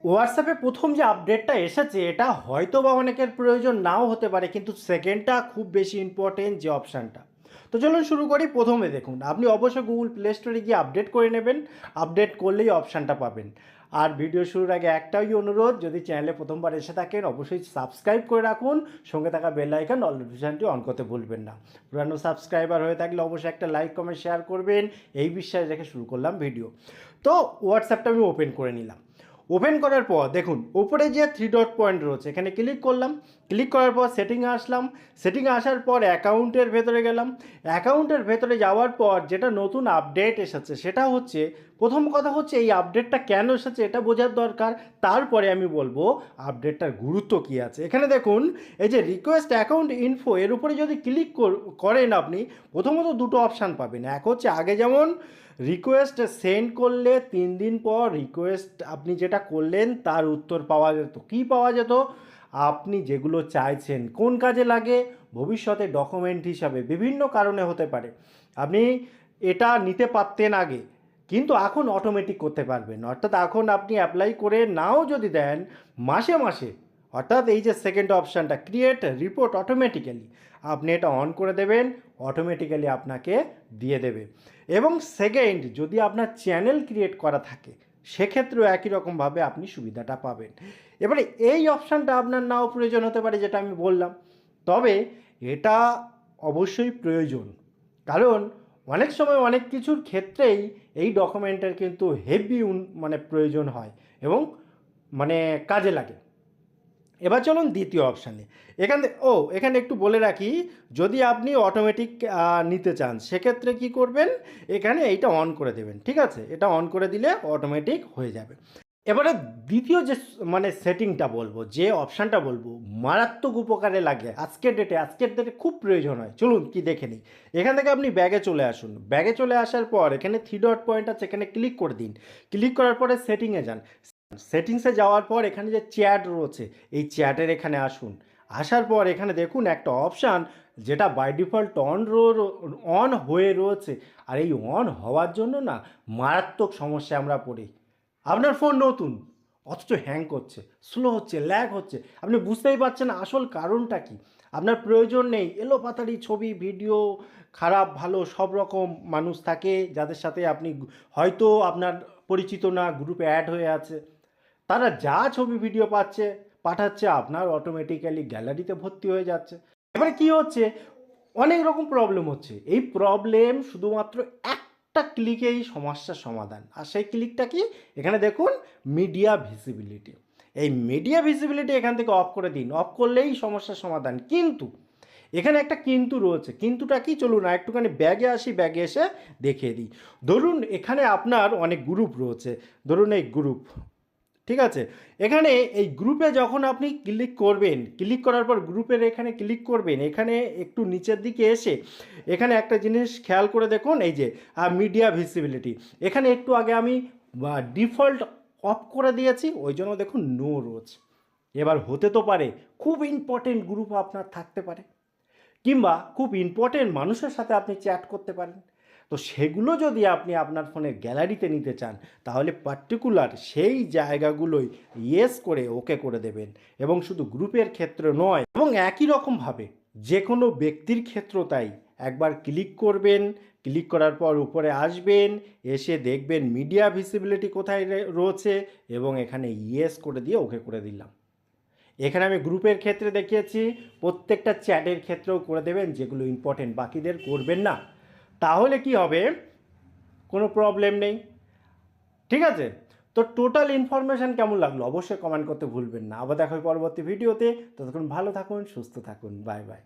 হোয়াটসঅ্যাপে প্রথম যে আপডেটটা এসেছে এটা হয়তো বা অনেকের প্রয়োজন নাও হতে পারে, কিন্তু সেকেন্ডটা খুব বেশি ইম্পর্টেন্ট যে অপশানটা। তো চলুন শুরু করি। প্রথমে দেখুন, আপনি অবশ্যই গুগল প্লে স্টোরে গিয়ে আপডেট করে নেবেন। আপডেট করলেই অপশানটা পাবেন। আর ভিডিও শুরুর আগে একটাই অনুরোধ, যদি চ্যানেলে প্রথমবার এসে থাকেন অবশ্যই সাবস্ক্রাইব করে রাখুন, সঙ্গে থাকা বেল আইকন অল নোটিফিকেশনটি অন করতে ভুলবেন না। পুরানো সাবস্ক্রাইবার হয়ে থাকলে অবশ্যই একটা লাইক কমেন্ট শেয়ার করবেন। এই বিশ্বাস রেখে শুরু করলাম ভিডিও। তো হোয়াটসঅ্যাপটা আমি ওপেন করে নিলাম। ওপেন করার পর দেখুন উপরে যে থ্রি ডট পয়েন্ট রয়েছে এখানে ক্লিক করলাম। ক্লিক করার পর সেটিংয়ে আসলাম। সেটিংয়ে আসার পর অ্যাকাউন্টের ভেতরে গেলাম। অ্যাকাউন্টের ভেতরে যাওয়ার পর যেটা নতুন আপডেট এসেছে সেটা হচ্ছে, প্রথম কথা হচ্ছে এই আপডেটটা কেন এসেছে এটা বোঝার দরকার। তারপরে আমি বলবো আপডেটটার গুরুত্ব কী আছে। এখানে দেখুন এই যে রিকোয়েস্ট অ্যাকাউন্ট ইনফো, এর উপরে যদি ক্লিক করেন আপনি প্রথমত দুটো অপশান পাবেন। এক হচ্ছে আগে যেমন রিকোয়েস্ট সেন্ড করলে 3 দিন পর রিকোয়েস্ট আপনি যেটা করলেন তার উত্তর পাওয়া যেত। কী পাওয়া যেত? আপনি যেগুলো চাইছেন কোন কাজে লাগে, ভবিষ্যতে ডকুমেন্ট হিসাবে বিভিন্ন কারণে হতে পারে। আপনি এটা নিতে পারতেন আগে, কিন্তু এখন অটোমেটিক করতে পারবেন। অর্থাৎ এখন আপনি অ্যাপ্লাই করে নাও যদি দেন, মাসে মাসে, অর্থাৎ এই যে সেকেন্ড অপশানটা ক্রিয়েট রিপোর্ট অটোমেটিক্যালি, আপনি এটা অন করে দেবেন, অটোমেটিক্যালি আপনাকে দিয়ে দেবে। এবং সেকেন্ড, যদি আপনার চ্যানেল ক্রিয়েট করা থাকে সেক্ষেত্রেও একই রকমভাবে আপনি সুবিধাটা পাবেন। এবারে এই অপশানটা আপনার নাও প্রয়োজন হতে পারে, যেটা আমি বললাম, তবে এটা অবশ্যই প্রয়োজন। কারণ অনেক সময় অনেক কিছুর ক্ষেত্রেই এই ডকুমেন্টের কিন্তু হেভি প্রয়োজন হয় এবং কাজে লাগে। এবার চলুন দ্বিতীয় অপশানে। এখানে একটু বলে রাখি, যদি আপনি অটোমেটিক নিতে চান সেক্ষেত্রে কি করবেন, এখানে এইটা অন করে দেবেন। ঠিক আছে, এটা অন করে দিলে অটোমেটিক হয়ে যাবে। এবারে দ্বিতীয় যে সেটিংটা বলবো, যে অপশানটা বলবো, মারাত্মক উপকারে লাগে আজকের ডেটে খুব প্রয়োজন হয়। চলুন কি দেখে নিই। এখান থেকে আপনি ব্যাগে চলে আসুন। ব্যাগে চলে আসার পর এখানে থ্রি ডট পয়েন্ট আছে, এখানে ক্লিক করে দিন। ক্লিক করার পরে সেটিংয়ে যান। সেটিংসে যাওয়ার পর এখানে যে চ্যাট রয়েছে এই চ্যাটের এখানে আসুন। আসার পর এখানে দেখুন একটা অপশান যেটা বাই ডিফল্ট অন হয়ে রয়েছে। আর এই অন হওয়ার জন্য না মারাত্মক সমস্যায় আমরা পড়ি। আপনার ফোন নতুন, অথচ হ্যাং করছে, স্লো হচ্ছে, ল্যাগ হচ্ছে, আপনি বুঝতেই পারছেন না আসল কারণটা কি। আপনার প্রয়োজন নেই এলোপাতাড়ি ছবি ভিডিও, খারাপ ভালো সব রকম মানুষ থাকে যাদের সাথে আপনি হয়তো আপনার পরিচিত না, গ্রুপে অ্যাড হয়ে আছে। তারা যা ছবি ভিডিও পাঠাচ্ছে আপনার অটোমেটিক্যালি গ্যালারিতে ভর্তি হয়ে যাচ্ছে। এবারে কি হচ্ছে, অনেক রকম প্রবলেম হচ্ছে। এই প্রবলেম শুধুমাত্র একটা ক্লিকেই সমস্যার সমাধান। আর সেই ক্লিকটা কি? এখানে দেখুন মিডিয়া ভিজিবিলিটি। এই মিডিয়া ভিজিবিলিটি এখান থেকে অফ করে দিন। অফ করলেই সমস্যার সমাধান। কিন্তু এখানে একটা কিন্তু রয়েছে। কিন্তুটা কি? চলুন আর একটুখানি ব্যাগে আসি, ব্যাগে এসে দেখিয়ে দিই। ধরুন এখানে আপনার অনেক গ্রুপ রয়েছে। ধরুন এই গ্রুপ, ঠিক আছে। এখানে এই গ্রুপে যখন আপনি ক্লিক করবেন, ক্লিক করার পর গ্রুপের এখানে ক্লিক করবেন, এখানে একটু নিচের দিকে এসে এখানে একটা জিনিস খেয়াল করে দেখুন, এই যে মিডিয়া ভিজিবিলিটি, এখানে একটু আগে আমি ডিফল্ট অফ করে দিয়েছি, ওই জন্য দেখুন নো রয়েছে। এবার হতে তো পারে খুব ইম্পর্টেন্ট গ্রুপ আপনার থাকতে পারে, কিংবা খুব ইম্পর্টেন্ট মানুষের সাথে আপনি চ্যাট করতে পারেন। তো সেগুলো যদি আপনি আপনার ফোনের গ্যালারিতে নিতে চান, তাহলে পার্টিকুলার সেই জায়গাগুলোই ইয়েস করে ওকে করে দেবেন। এবং শুধু গ্রুপের ক্ষেত্রে নয়, এবং একই রকমভাবে যে কোনো ব্যক্তির ক্ষেত্রেও তাই। একবার ক্লিক করবেন, ক্লিক করার পর উপরে আসবেন, এসে দেখবেন মিডিয়া ভিজিবিলিটি কোথায় রয়েছে, এবং এখানে ইয়েস করে দিয়ে ওকে করে দিলাম। এখানে আমি গ্রুপের ক্ষেত্রে দেখিয়েছি, প্রত্যেকটা চ্যাটের ক্ষেত্রেও করে দেবেন, যেগুলো ইম্পর্টেন্ট বাকিদের করবেন না। তাহলে কি হবে, কোনো প্রবলেম নেই। ঠিক আছে। তো টোটাল ইনফরমেশান কেমন লাগলো অবশ্যই কমেন্ট করতে ভুলবেন না। আবার দেখা হবে পরবর্তী ভিডিওতে। ততক্ষণ ভালো থাকুন, সুস্থ থাকুন, বাই বাই।